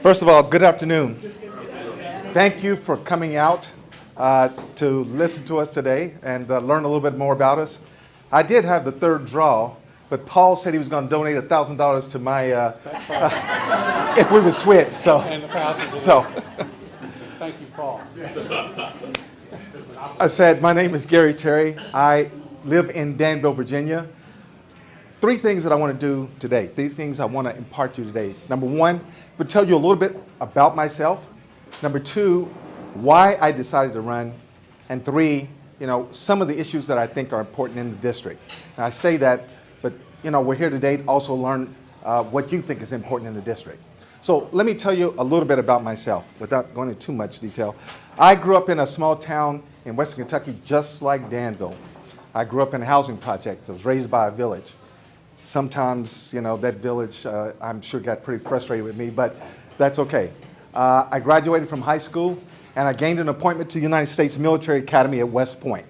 First of all, good afternoon. Thank you for coming out to listen to us today and learn a little bit more about us. I did have the third draw, but Paul said he was going to donate $1,000 to my if we would switch. And the pastor. So Thank you, Paul. I said, my name is Gary Terry. I live in Danville, Virginia. Three things that I want to do today. Three things I want to impart to you today. Number one, I would tell you a little bit about myself. Number two, why I decided to run. And three, some of the issues that I think are important in the district. And I say that, but we're here today to also learn what you think is important in the district. So let me tell you a little bit about myself without going into too much detail. I grew up in a small town in Western Kentucky, just like Danville. I grew up in a housing project. I was raised by a village. Sometimes, that village, I'm sure got pretty frustrated with me, but that's okay. I graduated from high school, and I gained an appointment to the United States Military Academy at West Point.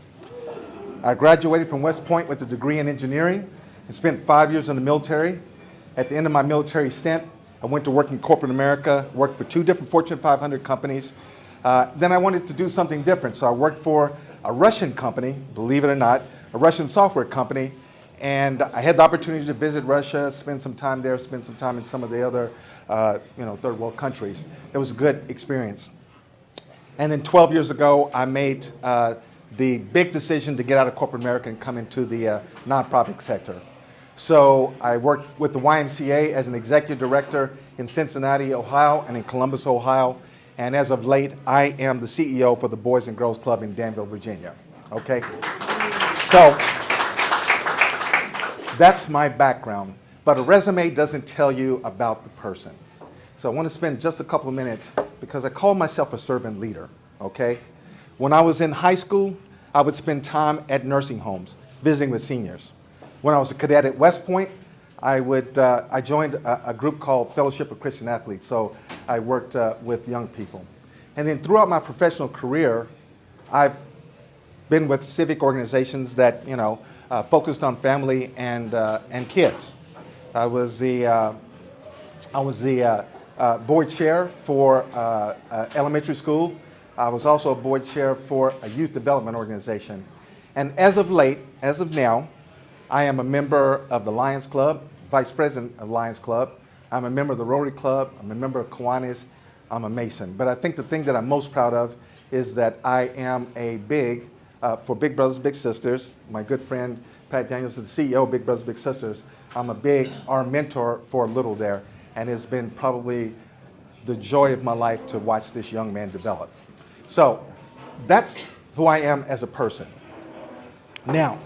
I graduated from West Point with a degree in engineering and spent 5 years in the military. At the end of my military stint, I went to work in corporate America, worked for 2 different Fortune 500 companies. Then I wanted to do something different, so I worked for a Russian company, believe it or not, a Russian software company. And I had the opportunity to visit Russia, spend some time there, spend some time in some of the other, third world countries. It was a good experience. And then 12 years ago, I made the big decision to get out of corporate America and come into the nonprofit sector. So I worked with the YMCA as an executive director in Cincinnati, Ohio, and in Columbus, Ohio. And as of late, I am the CEO for the Boys and Girls Club in Danville, Virginia. Okay? So that's my background, but a resume doesn't tell you about the person. So I want to spend just a couple of minutes because I call myself a servant leader, okay? When I was in high school, I would spend time at nursing homes, visiting with seniors. When I was a cadet at West Point, I joined a group called Fellowship of Christian Athletes, so I worked with young people. And then throughout my professional career, I've been with civic organizations that, focused on family and kids. I was the board chair for elementary school. I was also a board chair for a youth development organization. And as of now, I am a member of the Lions Club, vice president of Lions Club. I'm a member of the Rotary Club. I'm a member of Kiwanis. I'm a Mason. But I think the thing that I'm most proud of is that I am for Big Brothers Big Sisters. My good friend Pat Daniels is the CEO of Big Brothers Big Sisters. I'm our mentor for Little there, and it's been probably the joy of my life to watch this young man develop. So that's who I am as a person. Now,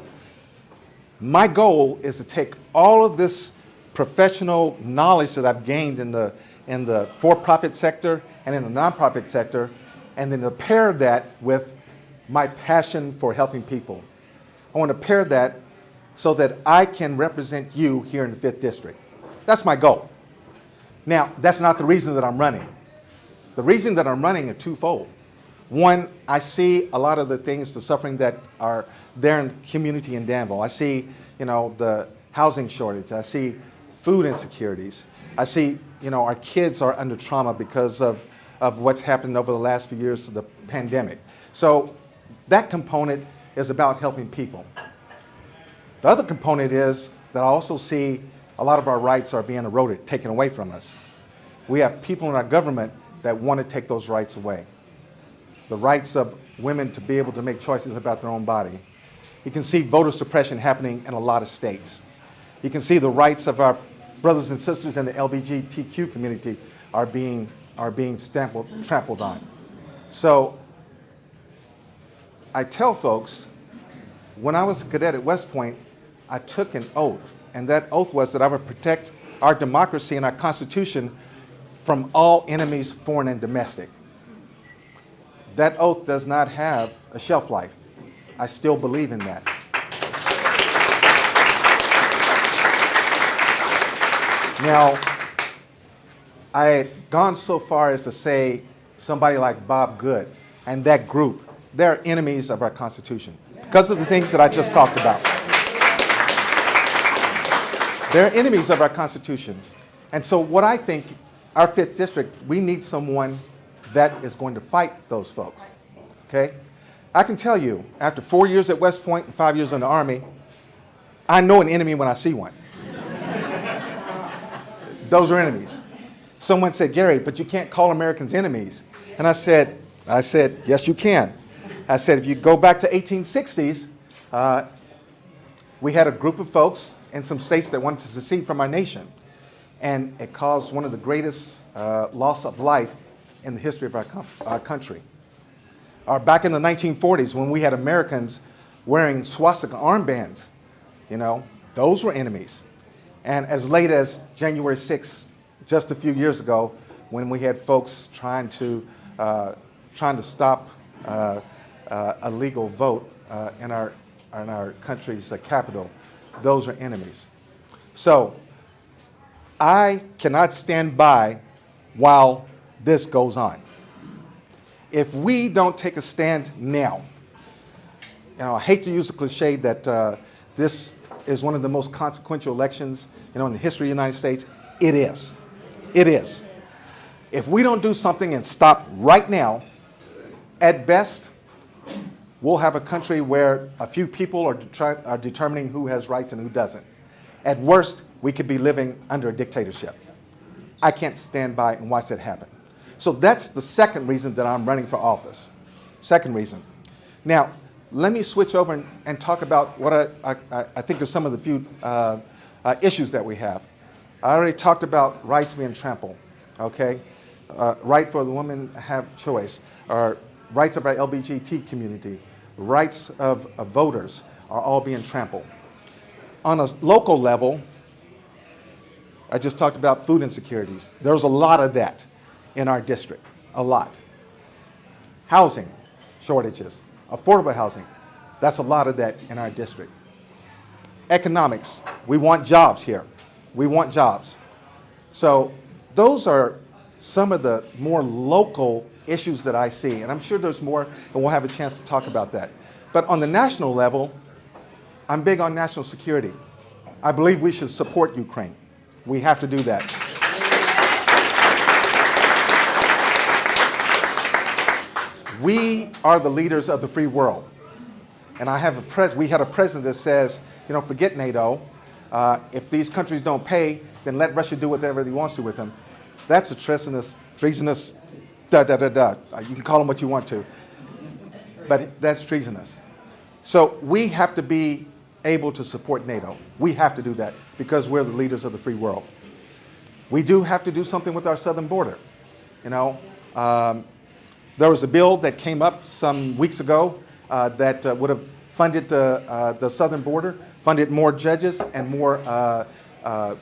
my goal is to take all of this professional knowledge that I've gained in the for-profit sector and in the nonprofit sector, and then to pair that with my passion for helping people. I want to pair that so that I can represent you here in the 5th District. That's my goal. Now, that's not the reason that I'm running. The reason that I'm running are twofold. One, I see a lot of the things, the suffering that are there in the community in Danville. I see, the housing shortage. I see food insecurities. I see, our kids are under trauma because of what's happened over the last few years of the pandemic. So that component is about helping people. The other component is that I also see a lot of our rights are being eroded, taken away from us. We have people in our government that want to take those rights away. The rights of women to be able to make choices about their own body. You can see voter suppression happening in a lot of states. You can see the rights of our brothers and sisters in the LGBTQ community are being trampled on. So I tell folks, when I was a cadet at West Point, I took an oath, and that oath was that I would protect our democracy and our Constitution from all enemies, foreign and domestic. That oath does not have a shelf life. I still believe in that. Now, I had gone so far as to say somebody like Bob Good and that group, they're enemies of our Constitution because of the things that I just talked about. They're enemies of our Constitution. And so what I think our 5th district, we need someone that is going to fight those folks, okay? I can tell you, after 4 years at West Point and 5 years in the Army, I know an enemy when I see one. Those are enemies. Someone said, Gary, but you can't call Americans enemies. And I said, yes, you can. I said, if you go back to 1860s, we had a group of folks in some states that wanted to secede from our nation. And it caused one of the greatest loss of life in the history of our country. Or back in the 1940s, when we had Americans wearing swastika armbands, you know, those were enemies. And as late as January 6th, just a few years ago, when we had folks trying to stop a legal vote in our country's capital, those are enemies. So I cannot stand by while this goes on. If we don't take a stand now, you know, I hate to use the cliche that this is one of the most consequential elections, you know, in the history of the United States. It is. It is. If we don't do something and stop right now, at best, we'll have a country where a few people are determining who has rights and who doesn't. At worst, we could be living under a dictatorship. I can't stand by and watch that happen. So that's the second reason that I'm running for office. Second reason. Now, let me switch over and talk about what I think are some of the few issues that we have. I already talked about rights being trampled, okay? Right for the woman to have choice, or rights of our LGBT community, rights of voters are all being trampled. On a local level, I just talked about food insecurities. There's a lot of that in our district, a lot. Housing shortages, affordable housing, that's a lot of that in our district. Economics, we want jobs here. We want jobs. So those are some of the more local issues that I see, and I'm sure there's more, and we'll have a chance to talk about that. But on the national level, I'm big on national security. I believe we should support Ukraine. We have to do that. We are the leaders of the free world. And we had a president that says, you know, forget NATO. If these countries don't pay, then let Russia do whatever he wants to with them. That's a treasonous, You can call them what you want to. But that's treasonous. So we have to be able to support NATO. We have to do that because we're the leaders of the free world. We do have to do something with our southern border. You know, there was a bill that came up some weeks ago that would have funded the southern border, funded more judges and more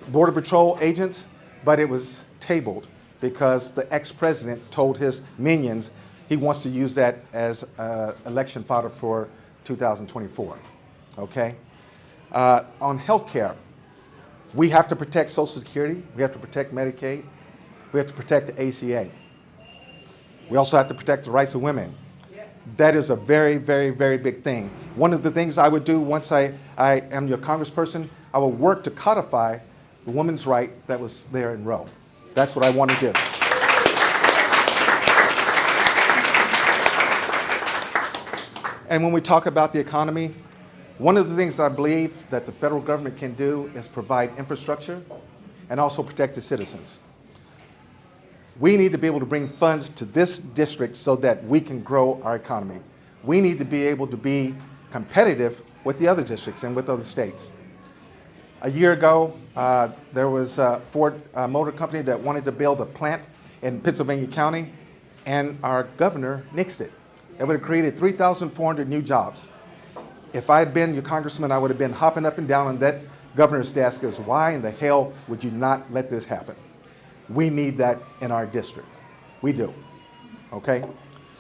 Border Patrol agents, but it was tabled because the ex-president told his minions he wants to use that as election fodder for 2024, okay? On health care, we have to protect Social Security, we have to protect Medicaid, we have to protect the ACA. We also have to protect the rights of women. Yes. That is a very, very, very big thing. One of the things I would do once I am your congressperson, I will work to codify the woman's right that was there in Roe. That's what I want to do. And when we talk about the economy, one of the things I believe that the federal government can do is provide infrastructure and also protect the citizens. We need to be able to bring funds to this district so that we can grow our economy. We need to be able to be competitive with the other districts and with other states. A year ago, there was a Ford Motor Company that wanted to build a plant in Pennsylvania County, and our governor nixed it. It would have created 3,400 new jobs. If I had been your congressman, I would have been hopping up and down on that governor's desk as, why in the hell would you not let this happen? We need that in our district. We do, okay?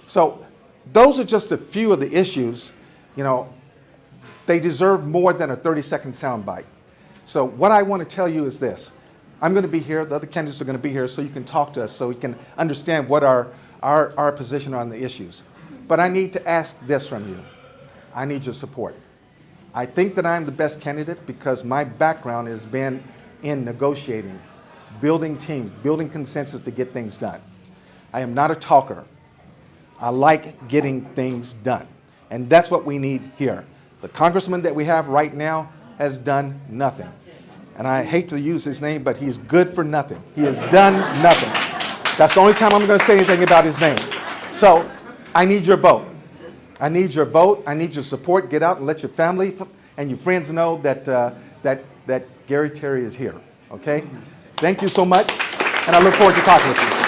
So those are just a few of the issues. You know, they deserve more than a 30-second soundbite. So what I want to tell you is this. I'm going to be here, the other candidates are going to be here so you can talk to us, so we can understand what our position on the issues. But I need to ask this from you. I need your support. I think that I'm the best candidate because my background has been in negotiating building teams, building consensus to get things done. I am not a talker. I like getting things done. And that's what we need here. The congressman that we have right now has done nothing. And I hate to use his name, but he's good for nothing. He has done nothing. That's the only time I'm going to say anything about his name. So I need your vote. I need your vote. I need your support. Get out and let your family and your friends know that, that Gary Terry is here. Okay? Thank you so much. And I look forward to talking with you.